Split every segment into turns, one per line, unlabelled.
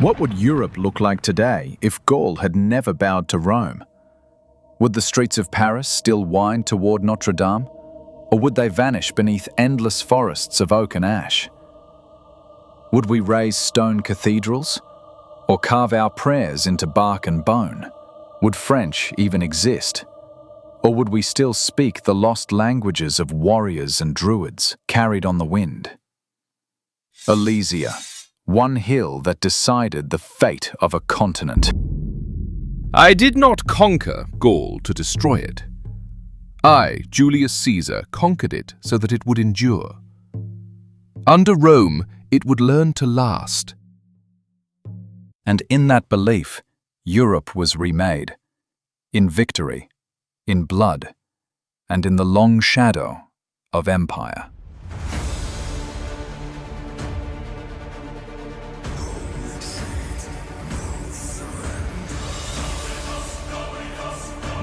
What would Europe look like today if Gaul had never bowed to Rome? Would the streets of Paris still wind toward Notre Dame? Or would they vanish beneath endless forests of oak and ash? Would we raise stone cathedrals? Or carve our prayers into bark and bone? Would French even exist? Or would we still speak the lost languages of warriors and druids carried on the wind? Alesia, one hill that decided the fate of a continent.
I did not conquer Gaul to destroy it. I, Julius Caesar, conquered it so that it would endure. Under Rome, it would learn to last.
And in that belief, Europe was remade, in victory, in blood, and in the long shadow of empire.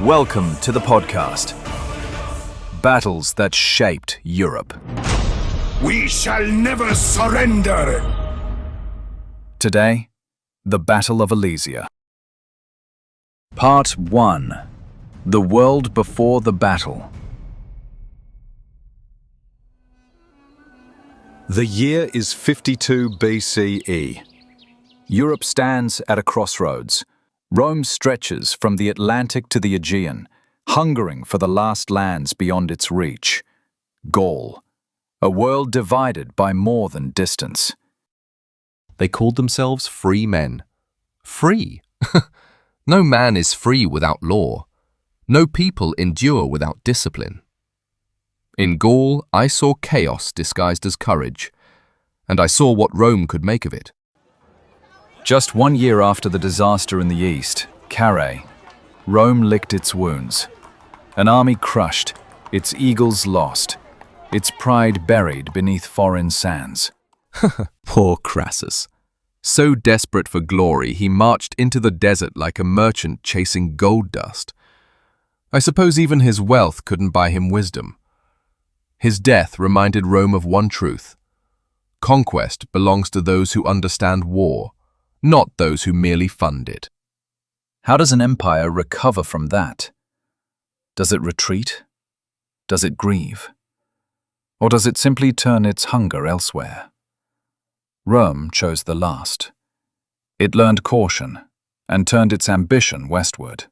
Welcome to the podcast, Battles that Shaped Europe.
We shall never surrender!
Today, the Battle of Alesia. Part 1. The World Before the Battle. The year is 52 BCE. Europe stands at a crossroads. Rome stretches from the Atlantic to the Aegean, hungering for the last lands beyond its reach. Gaul, a world divided by more than distance.
They called themselves free men. Free? No man is free without law. No people endure without discipline. In Gaul, I saw chaos disguised as courage, and I saw what Rome could make of it.
Just 1 year after the disaster in the east, Carrhae, Rome licked its wounds. An army crushed, its eagles lost, its pride buried beneath foreign sands.
Poor Crassus. So desperate for glory, he marched into the desert like a merchant chasing gold dust. I suppose even his wealth couldn't buy him wisdom. His death reminded Rome of one truth. Conquest belongs to those who understand war, not those who merely fund it.
How does an empire recover from that? Does it retreat? Does it grieve? Or does it simply turn its hunger elsewhere? Rome chose the last. It learned caution and turned its ambition westward.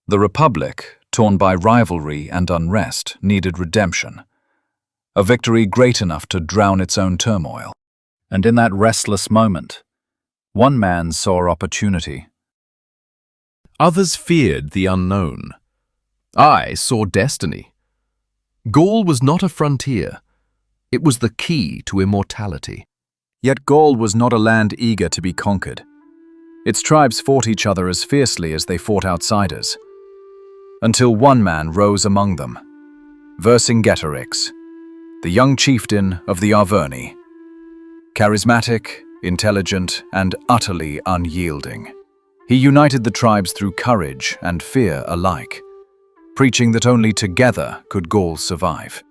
The Republic, torn by rivalry and unrest, needed redemption, a victory great enough to drown its own turmoil. And in that restless moment, one man saw opportunity.
Others feared the unknown. I saw destiny. Gaul was not a frontier. It was the key to immortality.
Yet Gaul was not a land eager to be conquered. Its tribes fought each other as fiercely as they fought outsiders. Until one man rose among them, Vercingetorix, the young chieftain of the Arverni. Charismatic, intelligent, and utterly unyielding, he united the tribes through courage and fear alike, preaching that only together could Gaul survive.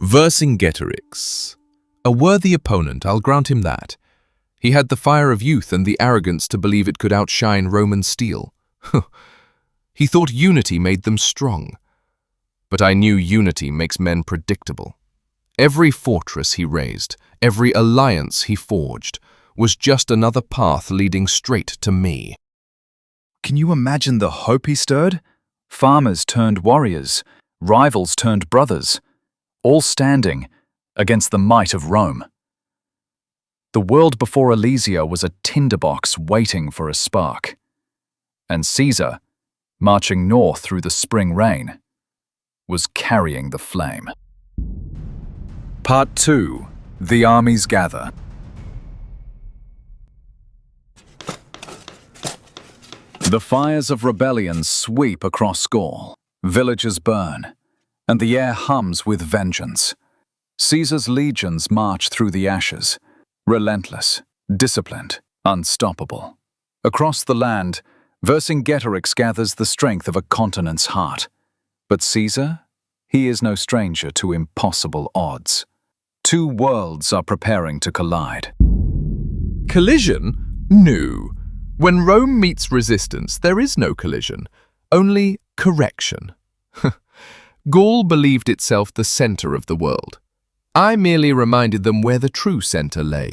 Vercingetorix. A worthy opponent, I'll grant him that. He had the fire of youth and the arrogance to believe it could outshine Roman steel. He thought unity made them strong. But I knew unity makes men predictable. Every fortress he raised, every alliance he forged, was just another path leading straight to me.
Can you imagine the hope he stirred? Farmers turned warriors, rivals turned brothers, all standing against the might of Rome. The world before Alesia was a tinderbox waiting for a spark. And Caesar, marching north through the spring rain, was carrying the flame. Part 2. The Armies Gather. The fires of rebellion sweep across Gaul. Villages burn, and the air hums with vengeance. Caesar's legions march through the ashes, relentless, disciplined, unstoppable. Across the land, Vercingetorix gathers the strength of a continent's heart. But Caesar? He is no stranger to impossible odds. Two worlds are preparing to collide.
Collision? No. When Rome meets resistance, there is no collision, only correction. Gaul believed itself the center of the world. I merely reminded them where the true center lay.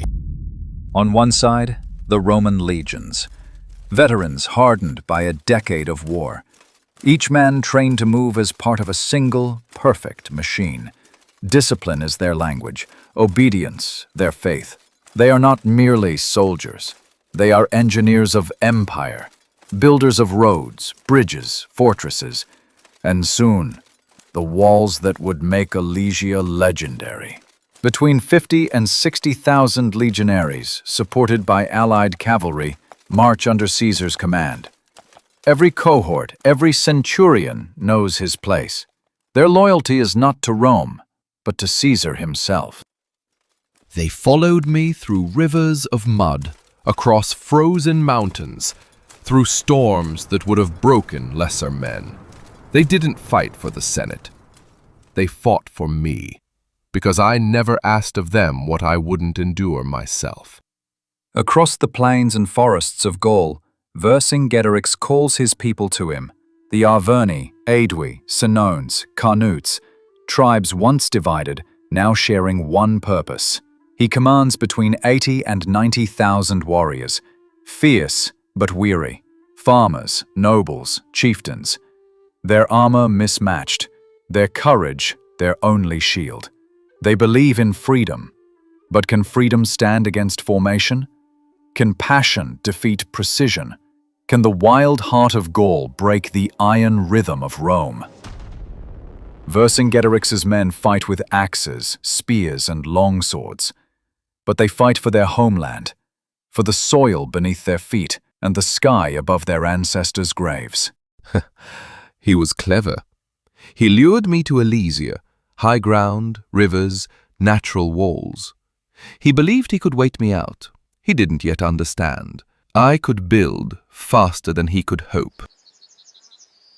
On one side, the Roman legions, veterans hardened by a decade of war, each man trained to move as part of a single, perfect machine. Discipline is their language, obedience their faith. They are not merely soldiers. They are engineers of empire, builders of roads, bridges, fortresses, and soon, the walls that would make Alesia legendary. Between 50 and 60,000 legionaries, supported by allied cavalry, march under Caesar's command. Every cohort, every centurion knows his place. Their loyalty is not to Rome, but to Caesar himself.
They followed me through rivers of mud, across frozen mountains, through storms that would have broken lesser men. They didn't fight for the Senate. They fought for me, because I never asked of them what I wouldn't endure myself.
Across the plains and forests of Gaul, Vercingetorix calls his people to him, the Arverni, Aedui, Senones, Carnutes, tribes once divided, now sharing one purpose. He commands between 80 and 90,000 warriors, fierce but weary, farmers, nobles, chieftains. Their armor mismatched, their courage their only shield. They believe in freedom, but can freedom stand against formation? Can passion defeat precision? Can the wild heart of Gaul break the iron rhythm of Rome? Vercingetorix's men fight with axes, spears, and longswords. But they fight for their homeland, for the soil beneath their feet and the sky above their ancestors' graves.
He was clever. He lured me to Alesia, high ground, rivers, natural walls. He believed he could wait me out. He didn't yet understand. I could build faster than he could hope.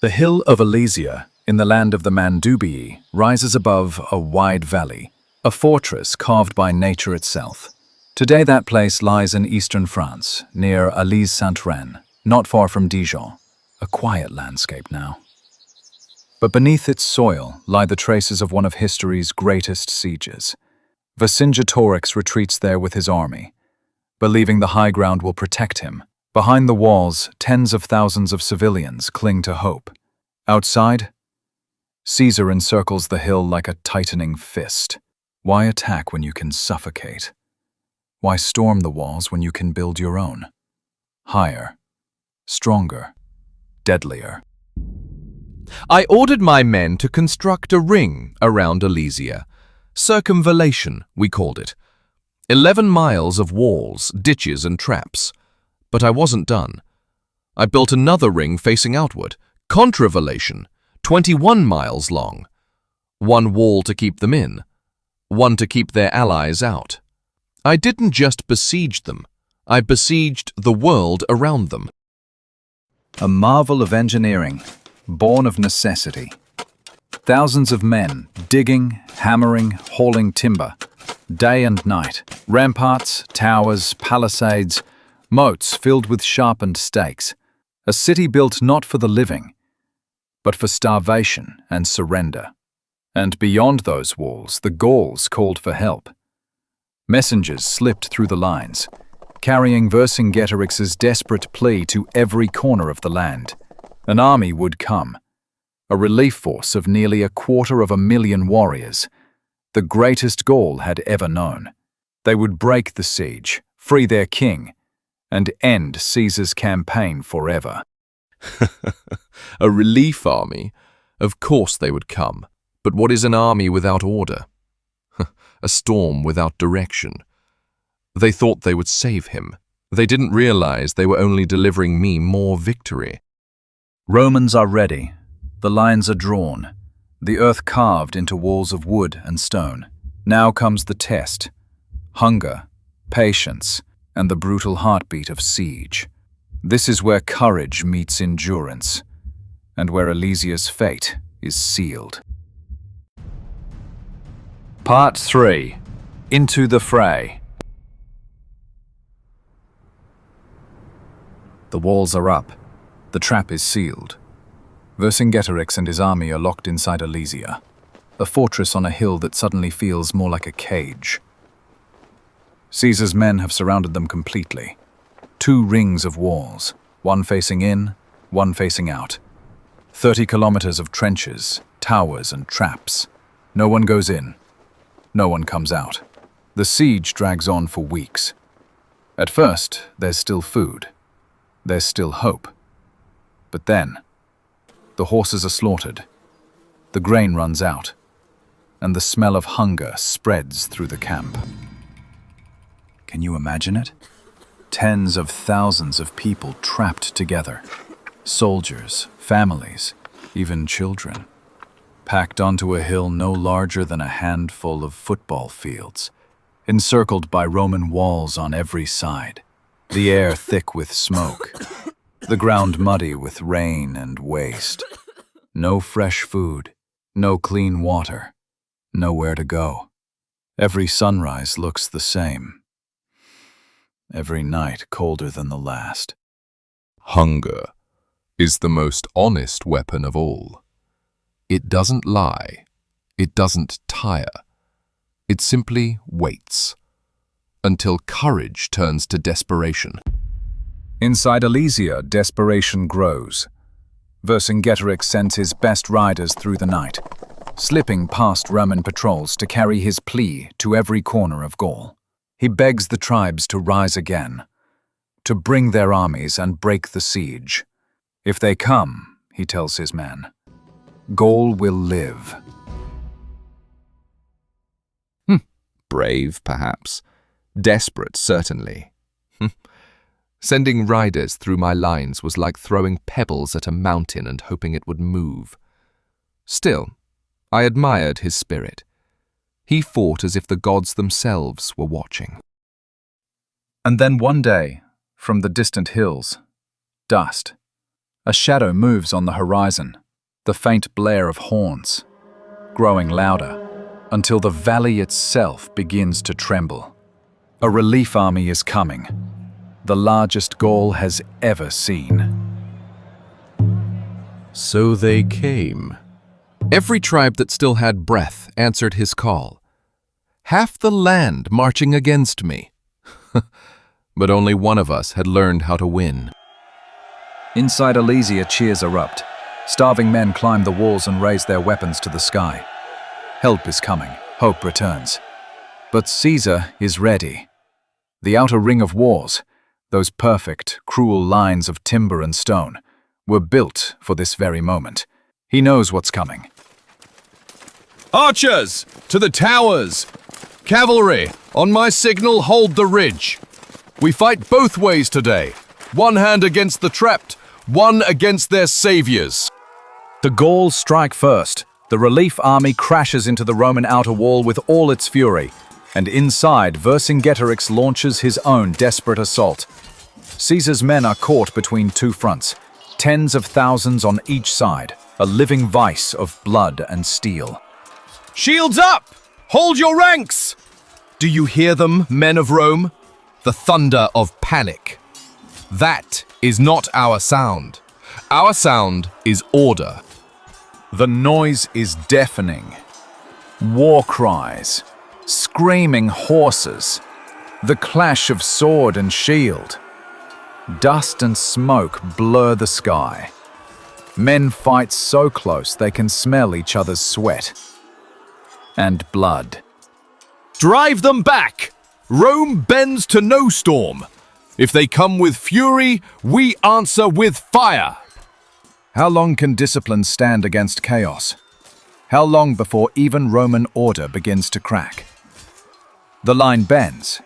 The hill of Alesia, in the land of the Mandubii, rises above a wide valley, a fortress carved by nature itself. Today that place lies in eastern France, near Alise-Saint-Reine, not far from Dijon, a quiet landscape now. But beneath its soil lie the traces of one of history's greatest sieges. Vercingetorix retreats there with his army, believing the high ground will protect him. Behind the walls, tens of thousands of civilians cling to hope. Outside, Caesar encircles the hill like a tightening fist. Why attack when you can suffocate? Why storm the walls when you can build your own? Higher, stronger, deadlier.
I ordered my men to construct a ring around Alesia. Circumvallation, we called it. 11 miles of walls, ditches, and traps. But I wasn't done. I built another ring facing outward, contravallation, 21 miles long. One wall to keep them in, one to keep their allies out. I didn't just besiege them, I besieged the world around them.
A marvel of engineering, born of necessity. Thousands of men digging, hammering, hauling timber, day and night. Ramparts, towers, palisades, moats filled with sharpened stakes. A city built not for the living, but for starvation and surrender. And beyond those walls, the Gauls called for help. Messengers slipped through the lines, carrying Vercingetorix's desperate plea to every corner of the land. An army would come, a relief force of nearly 250,000 warriors, the greatest Gaul had ever known. They would break the siege, free their king, and end Caesar's campaign forever.
A relief army? Of course they would come. But what is an army without order? A storm without direction. They thought they would save him. They didn't realize they were only delivering me more victory.
Romans are ready. The lines are drawn. The earth carved into walls of wood and stone. Now comes the test. Hunger, patience, and the brutal heartbeat of siege. This is where courage meets endurance, and where Alesia's fate is sealed. Part 3. Into the Fray. The walls are up. The trap is sealed. Vercingetorix and his army are locked inside Alesia, a fortress on a hill that suddenly feels more like a cage. Caesar's men have surrounded them completely. 2 rings of walls, one facing in, one facing out. 30 kilometers of trenches, towers, and traps. No one goes in. No one comes out. The siege drags on for weeks. At first, there's still food. There's still hope. But then, the horses are slaughtered. The grain runs out. And the smell of hunger spreads through the camp. Can you imagine it? Tens of thousands of people trapped together. Soldiers, families, even children. Packed onto a hill no larger than a handful of football fields, encircled by Roman walls on every side, the air thick with smoke, the ground muddy with rain and waste. No fresh food, no clean water, nowhere to go. Every sunrise looks the same. Every night colder than the last.
Hunger is the most honest weapon of all. It doesn't lie. It doesn't tire. It simply waits until courage turns to desperation.
Inside Alesia, desperation grows. Vercingetorix sends his best riders through the night, slipping past Roman patrols to carry his plea to every corner of Gaul. He begs the tribes to rise again, to bring their armies and break the siege. If they come, he tells his men, Gaul will live.
Brave, perhaps. Desperate, certainly. Sending riders through my lines was like throwing pebbles at a mountain and hoping it would move. Still, I admired his spirit. He fought as if the gods themselves were watching.
And then one day, from the distant hills, dust. A shadow moves on the horizon, the faint blare of horns, growing louder, until the valley itself begins to tremble. A relief army is coming, the largest Gaul has ever seen.
So they came. Every tribe that still had breath answered his call. Half the land marching against me. But only one of us had learned how to win.
Inside Alesia, cheers erupt. Starving men climb the walls and raise their weapons to the sky. Help is coming. Hope returns. But Caesar is ready. The outer ring of walls, those perfect, cruel lines of timber and stone, were built for this very moment. He knows what's coming.
Archers, to the towers! Cavalry, on my signal, hold the ridge. We fight both ways today. One hand against the trapped, one against their saviors.
The Gauls strike first. The relief army crashes into the Roman outer wall with all its fury, and inside, Vercingetorix launches his own desperate assault. Caesar's men are caught between 2 fronts, tens of thousands on each side, a living vice of blood and steel.
Shields up! Hold your ranks! Do you hear them, men of Rome? The thunder of panic. That is not our sound. Our sound is order.
The noise is deafening. War cries, screaming horses, the clash of sword and shield. Dust and smoke blur the sky. Men fight so close they can smell each other's sweat and blood.
Drive them back! Rome bends to no storm. If they come with fury, we answer with fire.
How long can discipline stand against chaos? How long before even Roman order begins to crack? The line bends,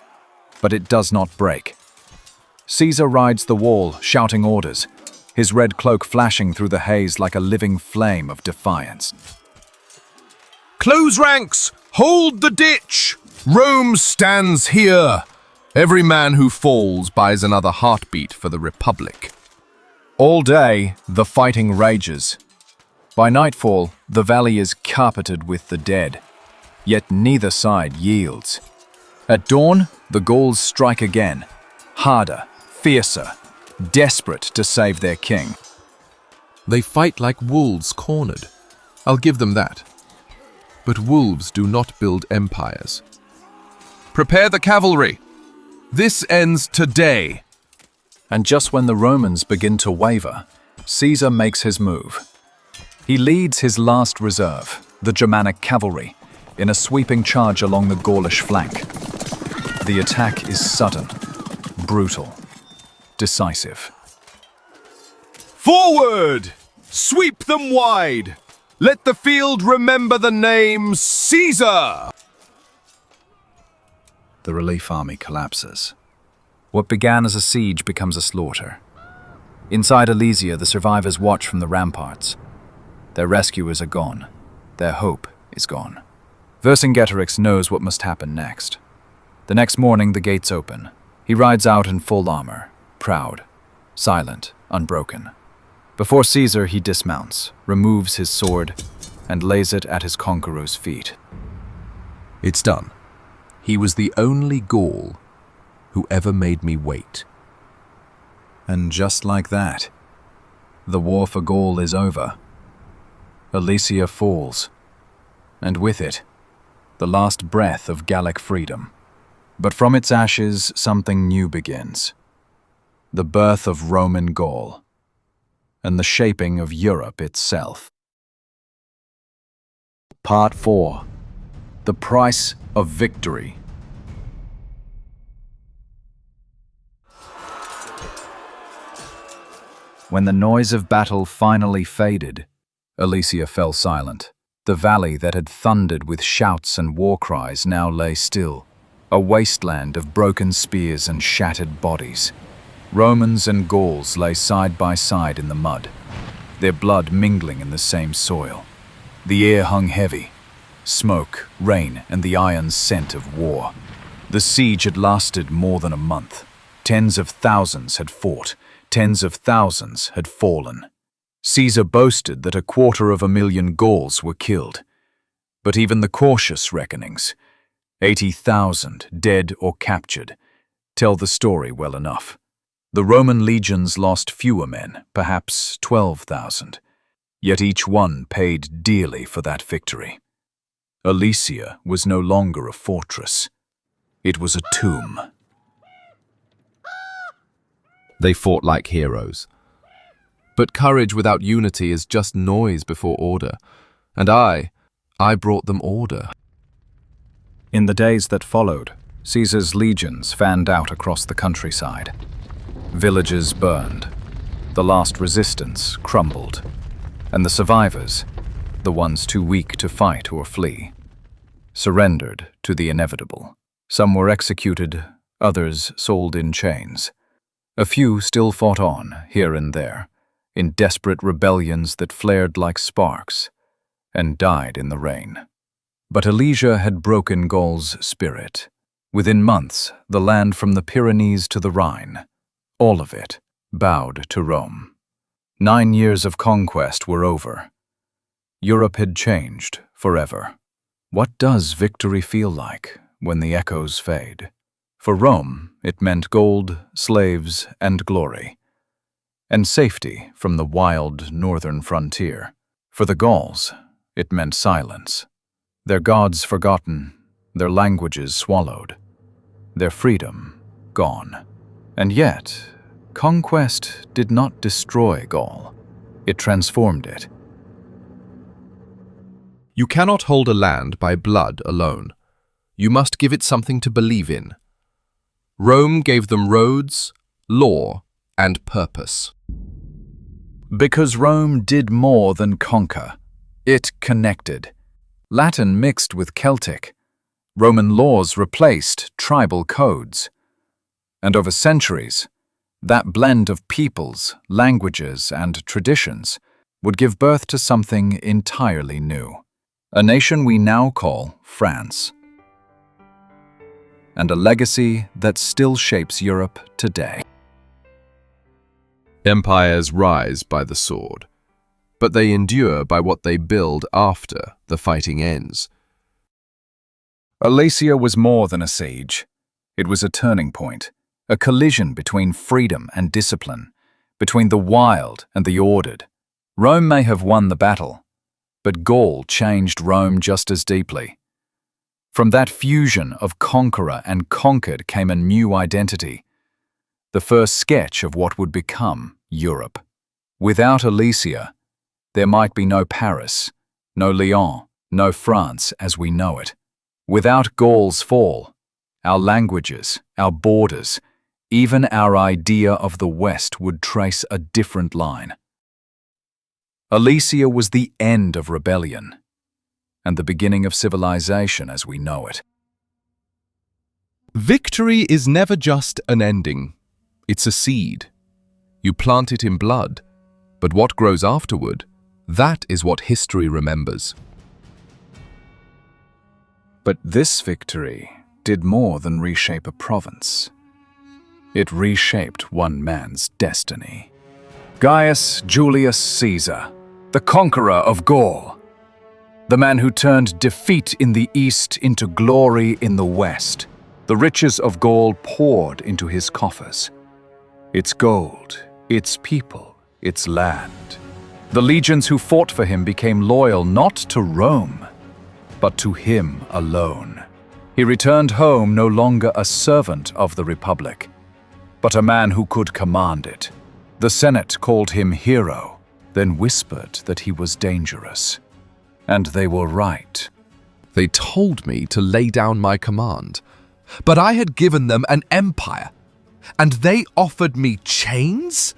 but it does not break. Caesar rides the wall, shouting orders, his red cloak flashing through the haze like a living flame of defiance.
Close ranks! Hold the ditch! Rome stands here! Every man who falls buys another heartbeat for the Republic.
All day, the fighting rages. By nightfall, the valley is carpeted with the dead, yet neither side yields. At dawn, the Gauls strike again, harder, fiercer, desperate to save their king.
They fight like wolves cornered. I'll give them that. But wolves do not build empires. Prepare the cavalry! This ends today!
And just when the Romans begin to waver, Caesar makes his move. He leads his last reserve, the Germanic cavalry, in a sweeping charge along the Gaulish flank. The attack is sudden, brutal, decisive.
Forward! Sweep them wide! Let the field remember the name Caesar!
The relief army collapses. What began as a siege becomes a slaughter. Inside Alesia, the survivors watch from the ramparts. Their rescuers are gone. Their hope is gone. Vercingetorix knows what must happen next. The next morning, the gates open. He rides out in full armor, proud, silent, unbroken. Before Caesar, he dismounts, removes his sword, and lays it at his conqueror's feet.
It's done. He was the only Gaul who ever made me wait.
And just like that, the war for Gaul is over. Alesia falls, and with it, the last breath of Gallic freedom. But from its ashes, something new begins. The birth of Roman Gaul, and the shaping of Europe itself. Part 4. The Price of Victory. When the noise of battle finally faded, Alesia fell silent. The valley that had thundered with shouts and war cries now lay still, a wasteland of broken spears and shattered bodies. Romans and Gauls lay side by side in the mud, their blood mingling in the same soil. The air hung heavy, smoke, rain, and the iron scent of war. The siege had lasted more than a month. Tens of thousands had fought, tens of thousands had fallen. Caesar boasted that 250,000 Gauls were killed. But even the cautious reckonings, 80,000 dead or captured, tell the story well enough. The Roman legions lost fewer men, perhaps 12,000, yet each one paid dearly for that victory. Alesia was no longer a fortress. It was a tomb.
They fought like heroes. But courage without unity is just noise before order. And I brought them order.
In the days that followed, Caesar's legions fanned out across the countryside. Villages burned, the last resistance crumbled, and the survivors, the ones too weak to fight or flee, surrendered to the inevitable. Some were executed, others sold in chains. A few still fought on, here and there, in desperate rebellions that flared like sparks and died in the rain. But Alesia had broken Gaul's spirit. Within months, the land from the Pyrenees to the Rhine, all of it, bowed to Rome. 9 years of conquest were over. Europe had changed forever. What does victory feel like when the echoes fade? For Rome, it meant gold, slaves, and glory, and safety from the wild northern frontier. For the Gauls, it meant silence. Their gods forgotten, their languages swallowed, their freedom gone. And yet, conquest did not destroy Gaul. It transformed it.
You cannot hold a land by blood alone. You must give it something to believe in. Rome gave them roads, law, and purpose.
Because Rome did more than conquer. It connected. Latin mixed with Celtic. Roman laws replaced tribal codes. And over centuries, that blend of peoples, languages, and traditions would give birth to something entirely new. A nation we now call France. And a legacy that still shapes Europe today.
Empires rise by the sword, but they endure by what they build after the fighting ends.
Alesia was more than a siege. It was a turning point, a collision between freedom and discipline, between the wild and the ordered. Rome may have won the battle, but Gaul changed Rome just as deeply. From that fusion of conqueror and conquered came a new identity, the first sketch of what would become Europe. Without Alesia, there might be no Paris, no Lyon, no France as we know it. Without Gaul's fall, our languages, our borders, even our idea of the West would trace a different line. Alesia was the end of rebellion, and the beginning of civilization as we know it.
Victory is never just an ending. It's a seed. You plant it in blood, but what grows afterward, that is what history remembers.
But this victory did more than reshape a province. It reshaped one man's destiny. Gaius Julius Caesar, the conqueror of Gaul, the man who turned defeat in the east into glory in the west. The riches of Gaul poured into his coffers. Its gold, its people, its land. The legions who fought for him became loyal not to Rome, but to him alone. He returned home no longer a servant of the Republic, but a man who could command it. The Senate called him hero, then whispered that he was dangerous. And they were right.
They told me to lay down my command, but I had given them an empire, and they offered me chains?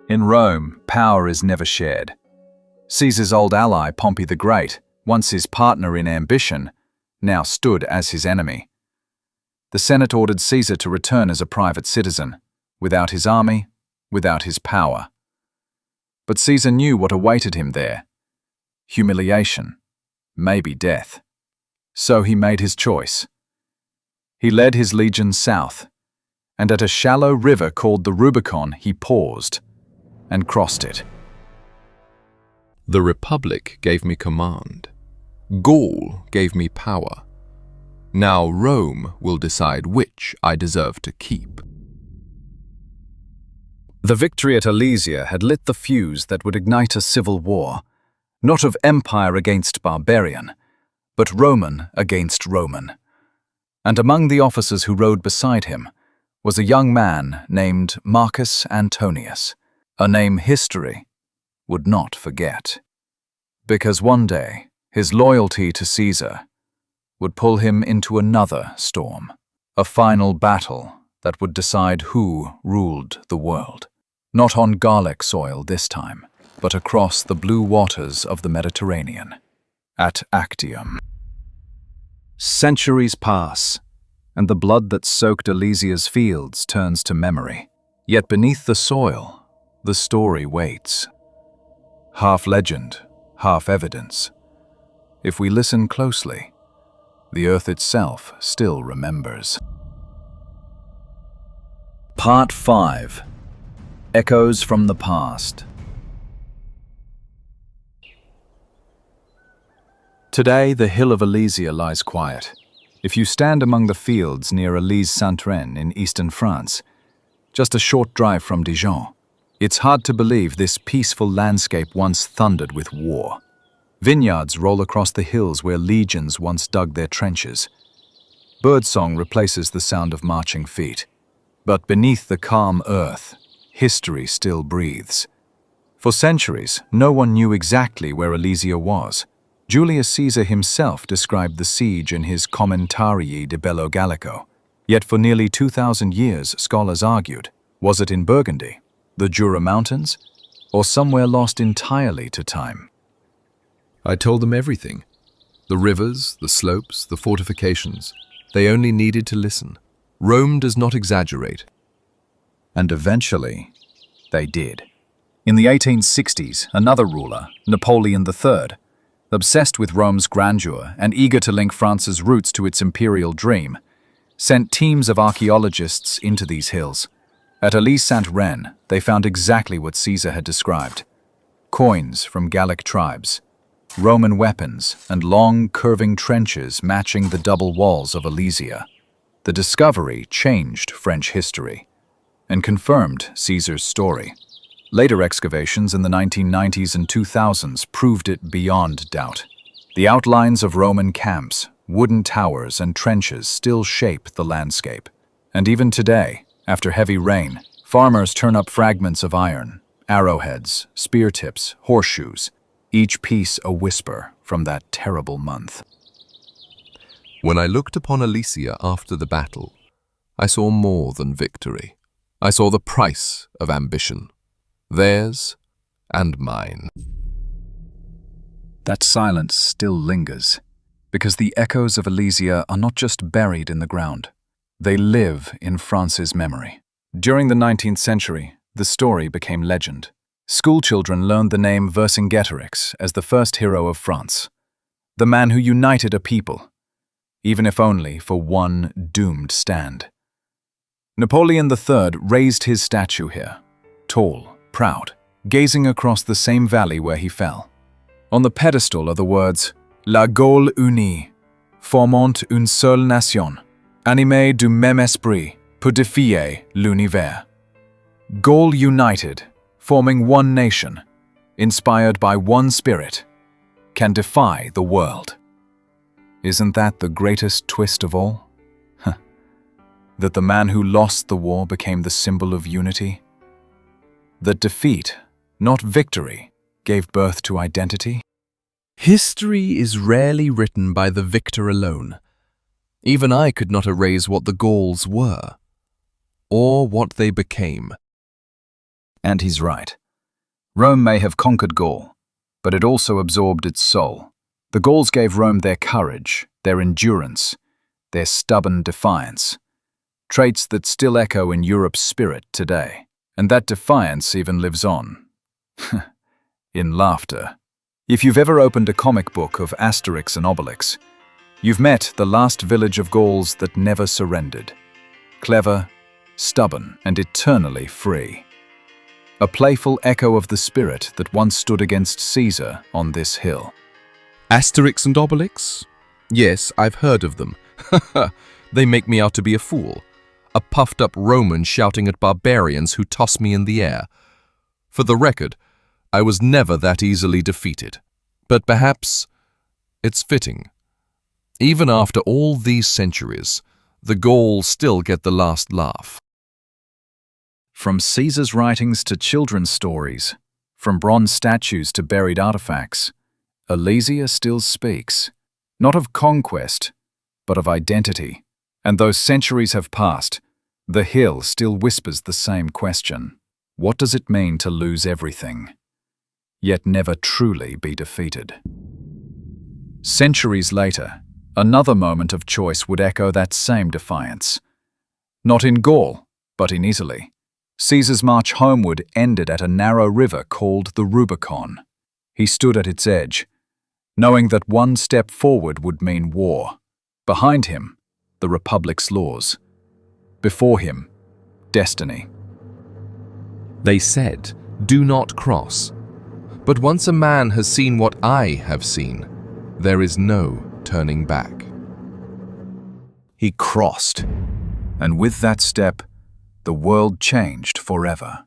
In Rome, power is never shared. Caesar's old ally, Pompey the Great, once his partner in ambition, now stood as his enemy. The Senate ordered Caesar to return as a private citizen, without his army, without his power. But Caesar knew what awaited him there: humiliation, maybe death. So he made his choice. He led his legions south, and at a shallow river called the Rubicon he paused and crossed it.
The Republic gave me command. Gaul gave me power. Now Rome will decide which I deserve to keep.
The victory at Alesia had lit the fuse that would ignite a civil war, not of empire against barbarian, but Roman against Roman. And among the officers who rode beside him was a young man named Marcus Antonius, a name history would not forget. Because one day, his loyalty to Caesar would pull him into another storm, a final battle that would decide who ruled the world. Not on Gallic soil this time, but across the blue waters of the Mediterranean, at Actium. Centuries pass, and the blood that soaked Alesia's fields turns to memory. Yet beneath the soil, the story waits. Half legend, half evidence. If we listen closely, the earth itself still remembers. Part 5. Echoes from the Past. Today, the hill of Alesia lies quiet. If you stand among the fields near Alesia-Saint-Reine in eastern France, just a short drive from Dijon, it's hard to believe this peaceful landscape once thundered with war. Vineyards roll across the hills where legions once dug their trenches. Birdsong replaces the sound of marching feet. But beneath the calm earth, history still breathes. For centuries, no one knew exactly where Alesia was. Julius Caesar himself described the siege in his Commentarii de Bello Gallico. Yet for nearly 2,000 years, scholars argued, was it in Burgundy, the Jura Mountains, or somewhere lost entirely to time?
I told them everything. The rivers, the slopes, the fortifications. They only needed to listen. Rome does not exaggerate.
And eventually, they did. In the 1860s, another ruler, Napoleon III, obsessed with Rome's grandeur and eager to link France's roots to its imperial dream, sent teams of archaeologists into these hills. At Alesia-Saint-Reine, they found exactly what Caesar had described: coins from Gallic tribes, Roman weapons, and long, curving trenches matching the double walls of Alesia. The The discovery changed French history and confirmed Caesar's story. Later excavations in the 1990s and 2000s proved it beyond doubt. The outlines of Roman camps, wooden towers, and trenches still shape the landscape. And even today, after heavy rain, farmers turn up fragments of iron, arrowheads, spear tips, horseshoes, each piece a whisper from that terrible month.
When I looked upon Alesia after the battle, I saw more than victory. I saw the price of ambition. Theirs and mine.
That silence still lingers, because the echoes of Alesia are not just buried in the ground. They live in France's memory. During the 19th century, the story became legend. Schoolchildren learned the name Vercingetorix as the first hero of France, the man who united a people, even if only for one doomed stand. Napoleon III raised his statue here, tall, proud, gazing across the same valley where he fell. On the pedestal are the words, La Gaule unie, formant une seule nation, animée du même esprit, pour défier l'univers. Gaul united, forming one nation, inspired by one spirit, can defy the world. Isn't that the greatest twist of all? That the man who lost the war became the symbol of unity? That defeat, not victory, gave birth to identity?
History is rarely written by the victor alone. Even I could not erase what the Gauls were, or what they became.
And he's right. Rome may have conquered Gaul, but it also absorbed its soul. The Gauls gave Rome their courage, their endurance, their stubborn defiance, traits that still echo in Europe's spirit today. And that defiance even lives on. In laughter. If you've ever opened a comic book of Asterix and Obelix, you've met the last village of Gauls that never surrendered. Clever, stubborn, and eternally free. A playful echo of the spirit that once stood against Caesar on this hill.
Asterix and Obelix? Yes, I've heard of them. They make me out to be a fool. A puffed-up Roman shouting at barbarians who toss me in the air. For the record, I was never that easily defeated. But perhaps it's fitting. Even after all these centuries, the Gauls still get the last laugh.
From Caesar's writings to children's stories, from bronze statues to buried artifacts, Alesia still speaks, not of conquest, but of identity. And though centuries have passed, the hill still whispers the same question. What does it mean to lose everything, yet never truly be defeated? Centuries later, another moment of choice would echo that same defiance. Not in Gaul, but in Italy. Caesar's march homeward ended at a narrow river called the Rubicon. He stood at its edge, knowing that one step forward would mean war. Behind him, the Republic's laws. Before him, destiny.
They said, "Do not cross." But once a man has seen what I have seen, there is no turning back.
He crossed, and with that step, the world changed forever.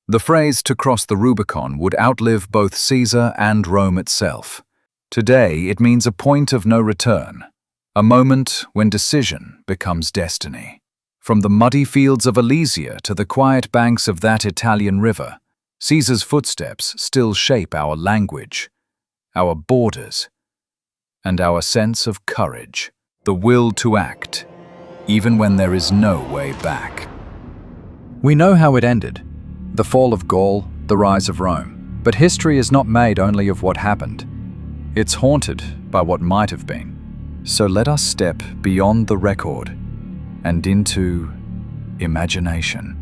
The phrase "to cross the Rubicon" would outlive both Caesar and Rome itself. Today, it means a point of no return. A moment when decision becomes destiny. From the muddy fields of Alesia to the quiet banks of that Italian river, Caesar's footsteps still shape our language, our borders, and our sense of courage, the will to act, even when there is no way back. We know how it ended, the fall of Gaul, the rise of Rome, but history is not made only of what happened. It's haunted by what might have been. So let us step beyond the record and into imagination.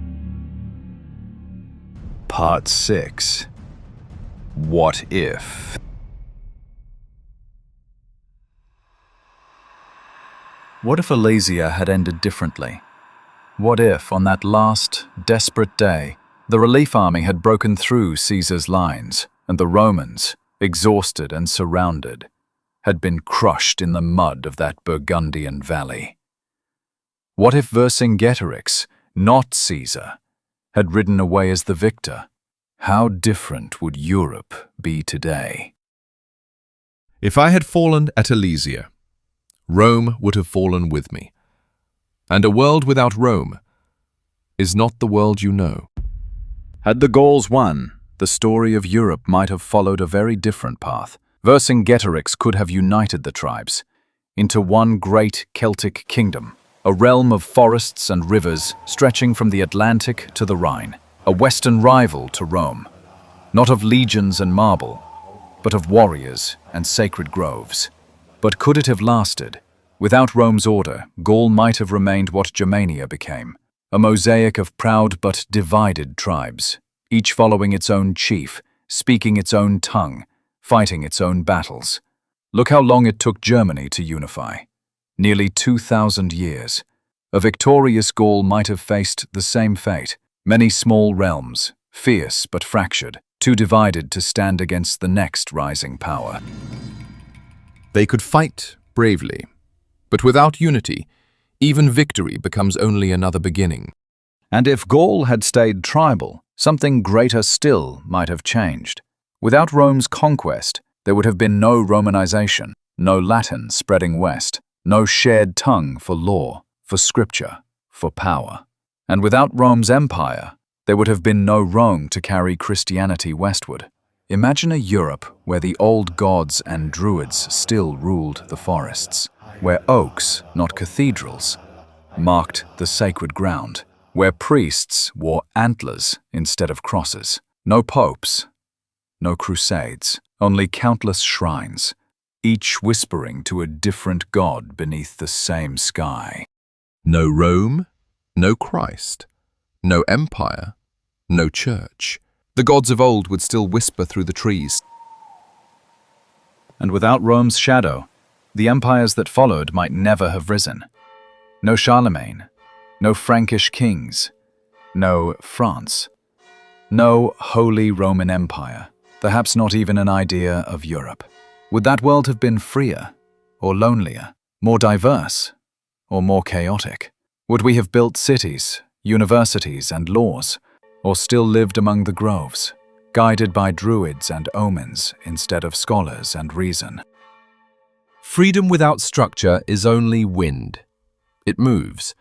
Part 6. What if? What if Alesia had ended differently? What if, on that last, desperate day, the relief army had broken through Caesar's lines, and the Romans, exhausted and surrounded, had been crushed in the mud of that Burgundian valley? What if Vercingetorix, not Caesar, had ridden away as the victor? How different would Europe be today?
If I had fallen at Alesia, Rome would have fallen with me. And a world without Rome is not the world you know.
Had the Gauls won, the story of Europe might have followed a very different path. Vercingetorix could have united the tribes into one great Celtic kingdom, a realm of forests and rivers stretching from the Atlantic to the Rhine, a western rival to Rome, not of legions and marble, but of warriors and sacred groves. But could it have lasted? Without Rome's order, Gaul might have remained what Germania became, a mosaic of proud but divided tribes, each following its own chief, speaking its own tongue, fighting its own battles. Look how long it took Germany to unify. Nearly 2,000 years. A victorious Gaul might have faced the same fate. Many small realms, fierce but fractured, too divided to stand against the next rising power.
They could fight bravely, but without unity, even victory becomes only another beginning.
And if Gaul had stayed tribal, something greater still might have changed. Without Rome's conquest, there would have been no Romanization, no Latin spreading west, no shared tongue for law, for scripture, for power. And without Rome's empire, there would have been no Rome to carry Christianity westward. Imagine a Europe where the old gods and druids still ruled the forests, where oaks, not cathedrals, marked the sacred ground, where priests wore antlers instead of crosses, no popes, no crusades, only countless shrines, each whispering to a different god beneath the same sky.
No Rome, no Christ, no empire, no church. The gods of old would still whisper through the trees.
And without Rome's shadow, the empires that followed might never have risen. No Charlemagne, no Frankish kings, no France, no Holy Roman Empire, perhaps not even an idea of Europe. Would that world have been freer, or lonelier, more diverse, or more chaotic? Would we have built cities, universities, and laws, or still lived among the groves, guided by druids and omens instead of scholars and reason?
Freedom without structure is only wind. It moves,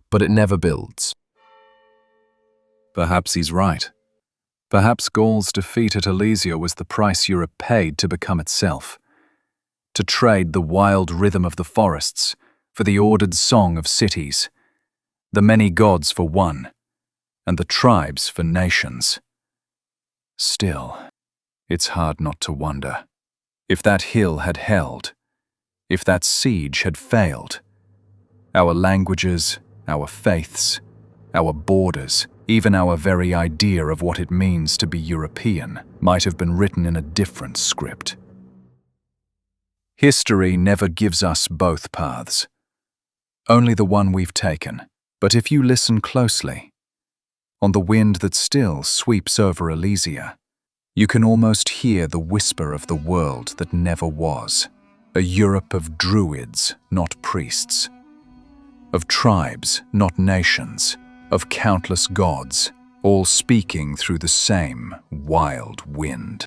but it never builds.
Perhaps he's right. Perhaps Gaul's defeat at Alesia was the price Europe paid to become itself, to trade the wild rhythm of the forests for the ordered song of cities, the many gods for one, and the tribes for nations. Still, it's hard not to wonder. If that hill had held, if that siege had failed, our languages, our faiths, our borders, even our very idea of what it means to be European might have been written in a different script. History never gives us both paths, only the one we've taken. But if you listen closely, on the wind that still sweeps over Alesia, you can almost hear the whisper of the world that never was, a Europe of druids, not priests, of tribes, not nations, of countless gods, all speaking through the same wild wind.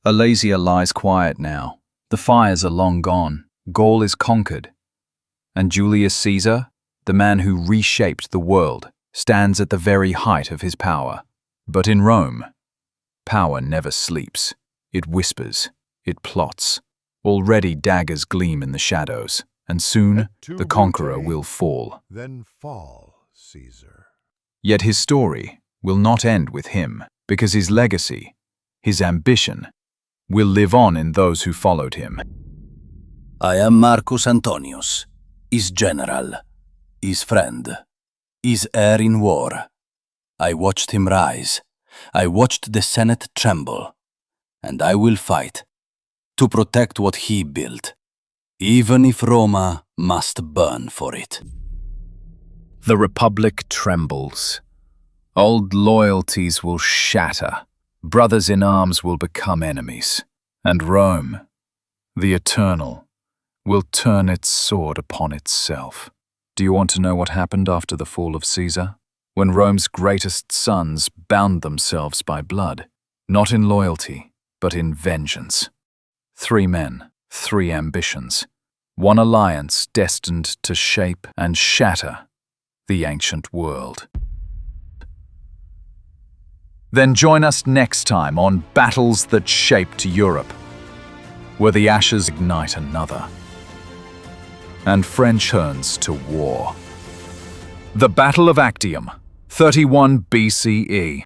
Alesia lies quiet now. The fires are long gone. Gaul is conquered. And Julius Caesar, the man who reshaped the world, stands at the very height of his power. But in Rome, power never sleeps. It whispers. It plots. Already daggers gleam in the shadows. And soon the conqueror will fall.
Then fall, Caesar.
Yet his story will not end with him, because his legacy, his ambition, will live on in those who followed him.
I am Marcus Antonius, his general, his friend, his heir in war. I watched him rise. I watched the Senate tremble. And I will fight to protect what he built, even if Roma must burn for it.
The Republic trembles. Old loyalties will shatter. Brothers in arms will become enemies. And Rome, the eternal, will turn its sword upon itself. Do you want to know what happened after the fall of Caesar? When Rome's greatest sons bound themselves by blood, not in loyalty, but in vengeance. 3 men, 3 ambitions, 1 alliance destined to shape and shatter the ancient world. Then join us next time on Battles That Shaped Europe, where the ashes ignite another, and French turns to war. The Battle of Actium, 31 BCE.